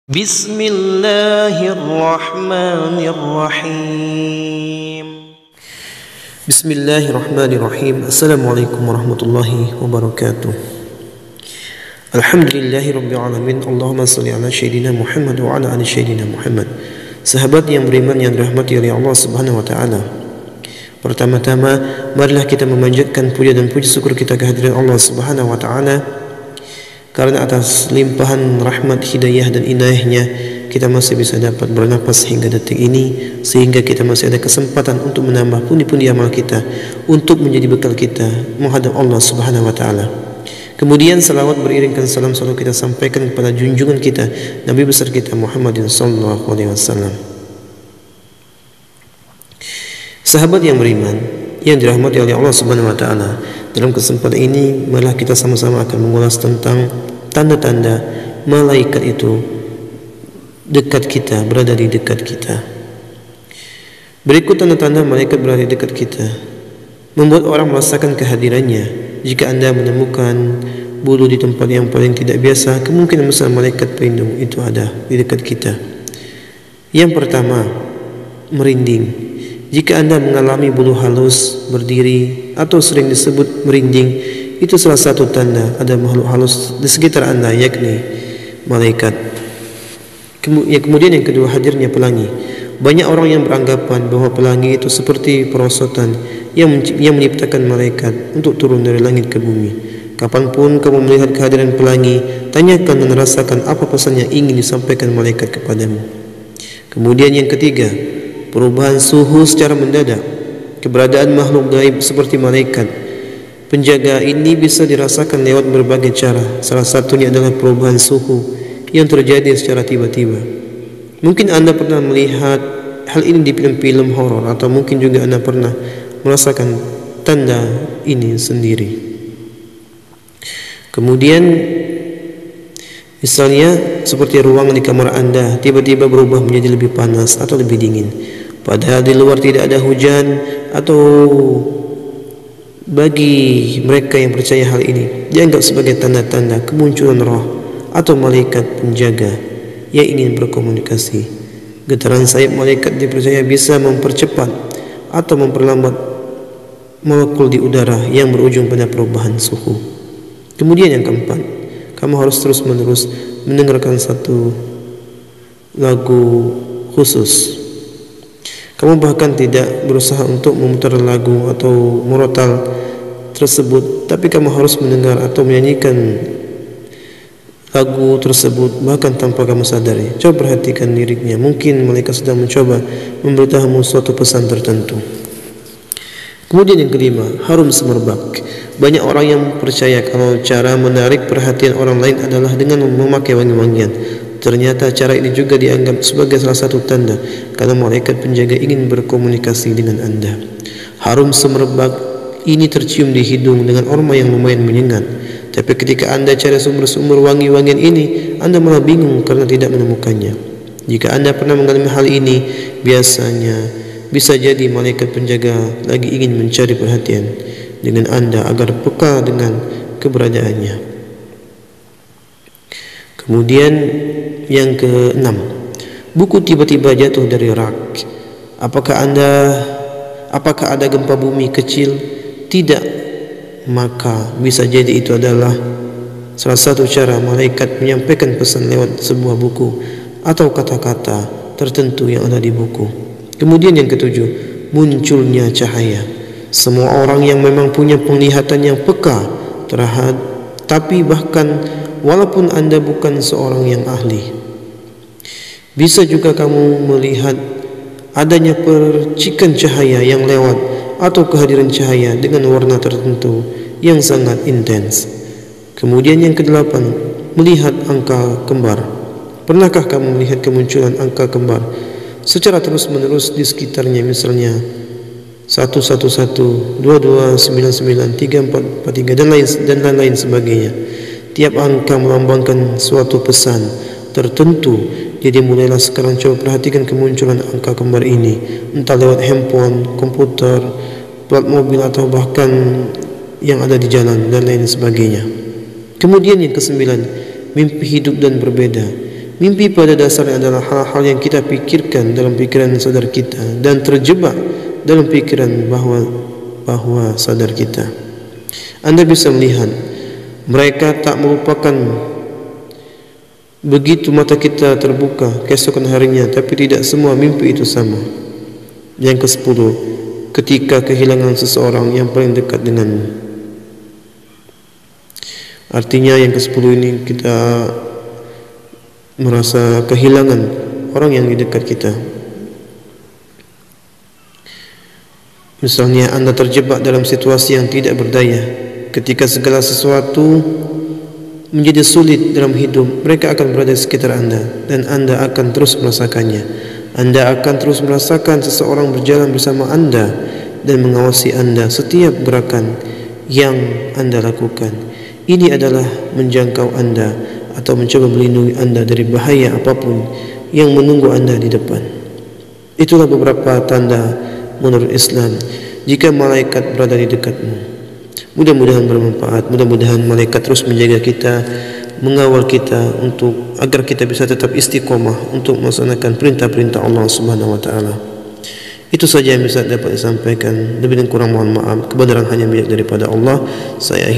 Bismillahirrahmanirrahim. Bismillahirrahmanirrahim. Assalamualaikum warahmatullahi wabarakatuh. Alhamdulillahirabbil alamin. Allahumma shalli ala sayyidina Muhammad wa ala ali sayyidina Muhammad. Sahabat yang beriman yang dirahmati oleh Allah Subhanahu wa taala. Pertama-tama marilah kita memanjatkan puja dan puji syukur kita kehadiran Allah Subhanahu wa taala, karena atas limpahan rahmat, hidayah dan inayahnya kita masih bisa dapat bernapas hingga detik ini, sehingga kita masih ada kesempatan untuk menambah pundi-pundi amal kita untuk menjadi bekal kita menghadap Allah Subhanahu wa taala. Kemudian salawat beriringkan salam selalu kita sampaikan kepada junjungan kita, Nabi besar kita Muhammadin sallallahu alaihi wasallam. Sahabat yang beriman yang dirahmati oleh Allah Subhanahu wa taala, dalam kesempatan ini marilah kita sama-sama akan mengulas tentang tanda-tanda malaikat itu dekat kita, berada di dekat kita. Berikut tanda-tanda malaikat berada di dekat kita, membuat orang merasakan kehadirannya. Jika Anda menemukan bulu di tempat yang paling tidak biasa, kemungkinan besar malaikat pelindung itu ada di dekat kita. Yang pertama, merinding. Jika Anda mengalami bulu halus berdiri atau sering disebut merinding, itu salah satu tanda ada makhluk halus di sekitar Anda, yakni malaikat. Kemudian yang kedua, hadirnya pelangi. Banyak orang yang beranggapan bahwa pelangi itu seperti perosotan yang menciptakan malaikat untuk turun dari langit ke bumi. Kapanpun kamu melihat kehadiran pelangi, tanyakan dan rasakan apa pesan yang ingin disampaikan malaikat kepadamu. Kemudian yang ketiga, perubahan suhu secara mendadak. Keberadaan makhluk gaib seperti malaikat penjaga ini bisa dirasakan lewat berbagai cara. Salah satunya adalah perubahan suhu yang terjadi secara tiba-tiba. Mungkin Anda pernah melihat hal ini di film-film horor, atau mungkin juga Anda pernah merasakan tanda ini sendiri. Kemudian misalnya seperti ruangan di kamar Anda tiba-tiba berubah menjadi lebih panas atau lebih dingin, padahal di luar tidak ada hujan. Atau bagi mereka yang percaya hal ini dianggap sebagai tanda-tanda kemunculan roh atau malaikat penjaga yang ingin berkomunikasi. Getaran sayap malaikat dipercaya bisa mempercepat atau memperlambat molekul di udara yang berujung pada perubahan suhu. Kemudian yang keempat, kamu harus terus-menerus mendengarkan satu lagu khusus. Kamu bahkan tidak berusaha untuk memutar lagu atau murotal tersebut, tapi kamu harus mendengar atau menyanyikan lagu tersebut bahkan tanpa kamu sadari. Coba perhatikan liriknya. Mungkin malaikat sedang mencoba memberitahumu suatu pesan tertentu. Kemudian yang kelima, harum semerbak. Banyak orang yang percaya kalau cara menarik perhatian orang lain adalah dengan memakai wangi-wangian. Ternyata cara ini juga dianggap sebagai salah satu tanda karena malaikat penjaga ingin berkomunikasi dengan Anda. Harum semerbak ini tercium di hidung dengan aroma yang lumayan menyengat. Tapi ketika Anda cari sumber-sumber wangi-wangian ini, Anda malah bingung karena tidak menemukannya. Jika Anda pernah mengalami hal ini, biasanya bisa jadi malaikat penjaga lagi ingin mencari perhatian dengan Anda agar peka dengan keberadaannya. Kemudian yang keenam, buku tiba-tiba jatuh dari rak. Apakah ada gempa bumi kecil? Tidak. Maka bisa jadi itu adalah salah satu cara malaikat menyampaikan pesan lewat sebuah buku atau kata-kata tertentu yang ada di buku. Kemudian yang ketujuh, munculnya cahaya. Semua orang yang memang punya penglihatan yang peka terhadap, tapi bahkan walaupun Anda bukan seorang yang ahli, bisa juga kamu melihat adanya percikan cahaya yang lewat atau kehadiran cahaya dengan warna tertentu yang sangat intens. Kemudian yang kedelapan, melihat angka kembar. Pernahkah kamu melihat kemunculan angka kembar secara terus-menerus di sekitarnya, misalnya 111, 2299, 3443 dan lain sebagainya. Tiap angka melambangkan suatu pesan tertentu. Jadi mulailah sekarang coba perhatikan kemunculan angka kembar ini, entah lewat handphone, komputer, plat mobil, atau bahkan yang ada di jalan dan lain sebagainya. Kemudian yang kesembilan, mimpi hidup dan berbeda. Mimpi pada dasarnya adalah hal-hal yang kita pikirkan dalam pikiran sadar kita dan terjebak dalam pikiran bahwa sadar kita. Anda bisa melihat mereka tak merupakan begitu mata kita terbuka keesokan harinya, tapi tidak semua mimpi itu sama. Yang ke-10, ketika kehilangan seseorang yang paling dekat denganmu. Artinya yang ke-10 ini kita merasa kehilangan orang yang di dekat kita. Misalnya Anda terjebak dalam situasi yang tidak berdaya. Ketika segala sesuatu menjadi sulit dalam hidup, mereka akan berada di sekitar Anda dan Anda akan terus merasakannya. Anda akan terus merasakan seseorang berjalan bersama Anda dan mengawasi Anda setiap gerakan yang Anda lakukan. Ini adalah menjangkau Anda atau mencoba melindungi Anda dari bahaya apapun yang menunggu Anda di depan. Itulah beberapa tanda menurut Islam jika malaikat berada di dekatmu. Mudah-mudahan bermanfaat. Mudah-mudahan malaikat terus menjaga kita, mengawal kita agar kita bisa tetap istiqomah untuk melaksanakan perintah-perintah Allah Subhanahu wa taala. Itu saja yang bisa dapat disampaikan. Lebih dan kurang mohon maaf. Kebenaran hanya milik daripada Allah. Saya akhiri